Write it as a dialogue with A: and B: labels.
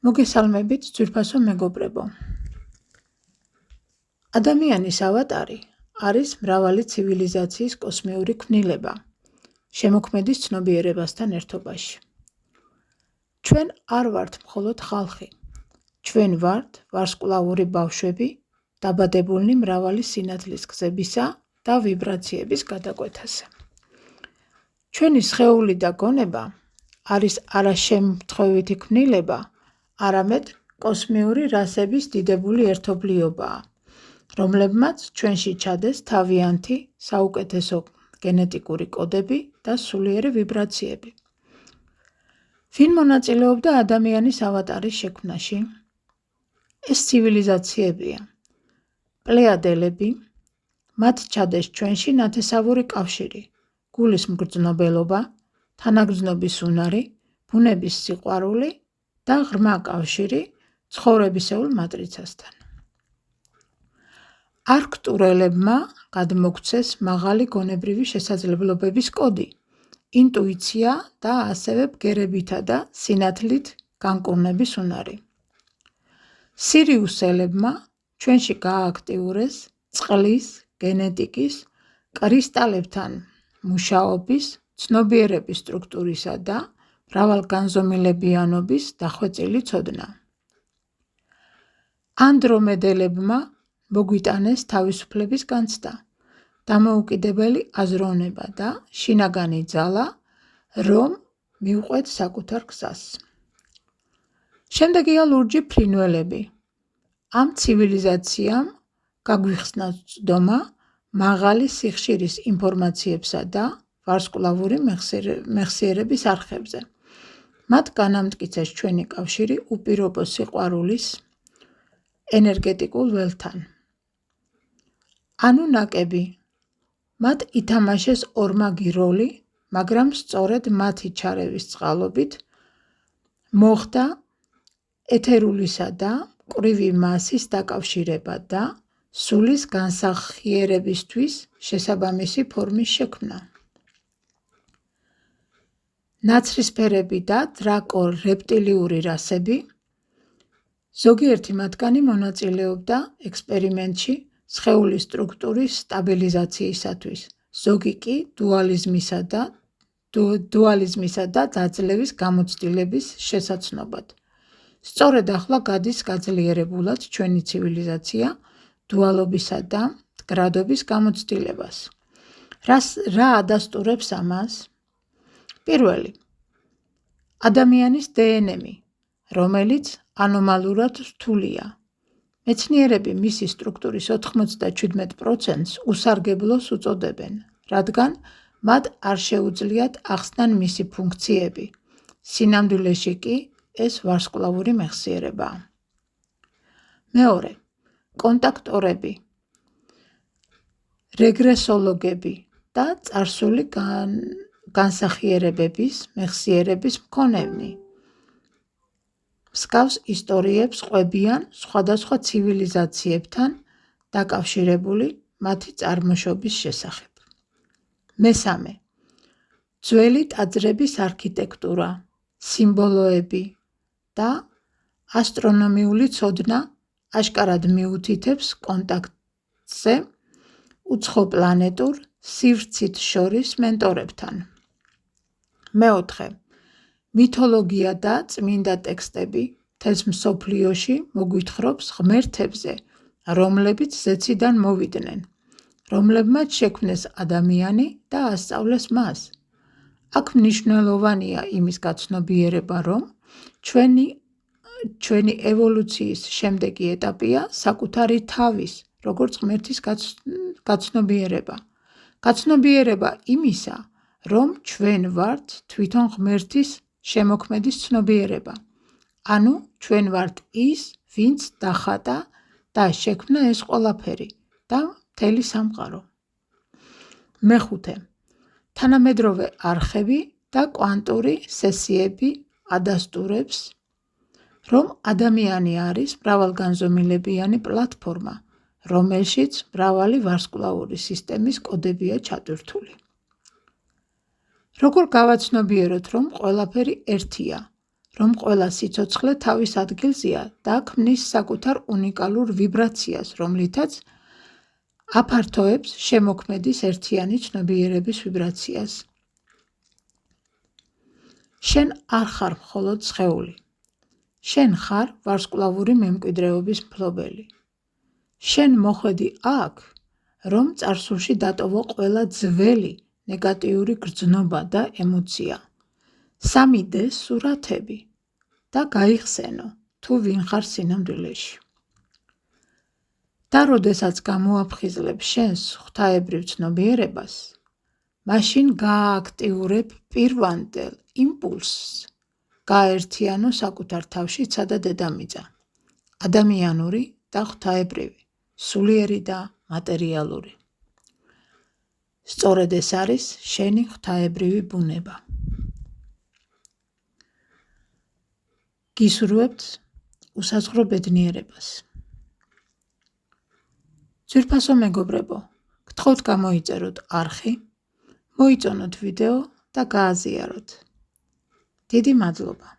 A: მოგესალმებით, ძვირფასო მეგობრებო. ადამიანის ავატარი არის მრავალი ცივილიზაციის კოსმიური ქმნილება, შემოქმედის ცნობიერებასთან ერთობაში. ჩვენ არ ვართ მხოლოდ ხალხი, ჩვენ ვართ ვარსკვლავური ბავშვები, დაბადებულნი მრავალი სინათლის გზებისა და ვიბრაციების გადაკვეთაზე. ჩვენი სხეული და გონება არის არა შემთხვევითი ქმნილება, არამედ კოსმიური რასების დიდებული ერთობლიობაა, რომლებმაც ჩვენში ჩადეს თავიანთი საუკეთესო გენეტიკური კოდები და სულიერი ვიბრაციები. ვინ მონაწილეობდა ადამიანის ავატარის შექმნაში? ეს ცივილიზაციებია, პლეადელები, მათ ჩადეს ჩვენში ნათესავური კავშირი, გულის მგრძნობელობა, თანაგრძნობის უნარი, ბუნების სიყვარული და ღრმა კავშირი ცხოვრებისეულ მატრიცასთან. არქტურელებმა გადმოგვცეს მაღალი გონებრივი შესაძლებლობების კოდი, ინტუიცია და ასევე ბგერებითა და სინათლით განკურნების უნარი. სირიუსელებმა ჩვენში გაააქტიურეს წყლის, გენეტიკის, კრისტალებთან მუშაობის, ცნობიერების სტრუქტურისა და მრავალგანზომილებიანობის დახვეწილი ცოდნა. ანდრომედელებმა მოგვიტანეს თავისუფლების განცდა, დამოუკიდებელი აზროვნება და შინაგანი ძალა, რომ მივყვეთ საკუთარ გზას. შემდეგია ლურჯი ფრინველები. ამ ცივილიზაციამ გაგვიხსნა ცდომა მაღალი სიხშირის ინფორმაციებსა და ვარსკვლავური მეხსიერების არხებზე. მათ განამტკიცეს ჩვენი კავშირი უპირობო სიყვარულის ენერგეტიკულ ველთან. ანუნაკები. მათ ითამაშეს ორმაგი როლი, მაგრამ სწორედ მათი ჩარევის წყალობით მოხდა ეთერულისა და მკვრივი მასის დაკავშირება და სულის განსახიერებისთვის შესაბამისი ფორმის შექმნა. ნაცრისფერები და დრაკო რეპტილიური რასები. ზოგიერთი მათგანი მონაწილეობდა ექსპერიმენტში სხეულის სტრუქტურის სტაბილიზაციისათვის, ზოგი კი დუალიზმისა და დაძლევის გამოცდილების შესაცნობად. სწორედ ახლა გადის გაძლიერებულად ჩვენი ცივილიზაცია დუალობისა და მდგრადობის გამოცდილებას. რა ადასტურებს ამას? პირველი, ადამიანის დნმ, რომელიც ანომალურად რთულია. მეცნიერები მისი სტრუქტურის 97%-ს უსარგებლოს უწოდებენ, რადგან მათ არ შეუძლიათ ახსნან მისი ფუნქციები. სინამდვილეში კი ეს ვარსკვლავური მეხსიერებაა. მეორე, კონტაქტორები, რეგრესოლოგები და წარსული განსახიერებების მეხსიერების მქონევნი. მსგავს ისტორიებს ყვებიან სხვადასხვა ცივილიზაციებთან დაკავშირებული მათი წარმოშობის შესახებ. მესამე, ძველი ტაძრების არქიტექტურა, სიმბოლოები და ასტრონომიული ცოდნა აშკარად მიუთითებს კონტაქტზე უცხოპლანეტურ სივრცით შორის მენტორებთან. მეოთხე, მითოლოგია და წმინდა ტექსტები მთელს მსოფლიოში მოგვითხრობს ღმერთებზე, რომლებიც ზეციდან მოვიდნენ, რომლებმაც შექმნეს ადამიანი და ასწავლეს მას. აქ მნიშვნელოვანია იმის გაცნობიერება, რომ ჩვენი ევოლუციის შემდეგი ეტაპია საკუთარი თავის, როგორც ღმერთის გაცნობიერება. გაცნობიერება იმისა, რომ ჩვენ ვართ თვითონ ღმერთის შემოქმედის ცნობიერება. ანუ ჩვენ ვართ ის, ვინც დახატა და შექმნა ეს ყველაფერი და მთელი სამყარო. მეხუთე, თანამედროვე არხები და კვანტური სესიები ადასტურებს, რომ ადამიანი არის მრავალგანზომილებიანი პლატფორმა, რომელშიც მრავალი ვარსკვლავური სისტემის კოდებია ჩატვირთული. როგორ გავაცნობიეროთ, რომ ყველაფერი ერთია, რომ ყველა სიცოცხლე თავის ადგილზეა და ქმნის საკუთარ უნიკალურ ვიბრაციას, რომლითაც აფართოებს შემოქმედის ერთიანი ცნობიერების ვიბრაციას. შენ არ ხარ მხოლოდ სხეული. შენ ხარ ვარსკვლავური მემკვიდრეობის მფლობელი. შენ მოხვედი აქ, რომ წარსულში დატოვო ყველა ძველი ნეგატიური გრძნობა და ემოცია. 3D სურათები და გაიხსენო, თუ ვინ ხარ სინამდვილეში. და როდესაც გამოაფხიზლებ შენს ღვთაებრივ ცნობიერებას, მაშინ გაააქტიურებ პირვანდელ იმპულსს, გააერთიანო საკუთარ თავში ცა და დედამიწა, ადამიანური და ღვთაებრივი, სულიერი და მატერიალური. სწორედ ეს არის შენი ღვთაებრივი ბუნება. გისურვებთ უსაზღვრო ბედნიერებას. ძვირფასო მეგობრებო, გთხოვთ გამოიწეროთ არხი, მოიწონოთ ვიდეო და გააზიაროთ. დიდი მადლობა.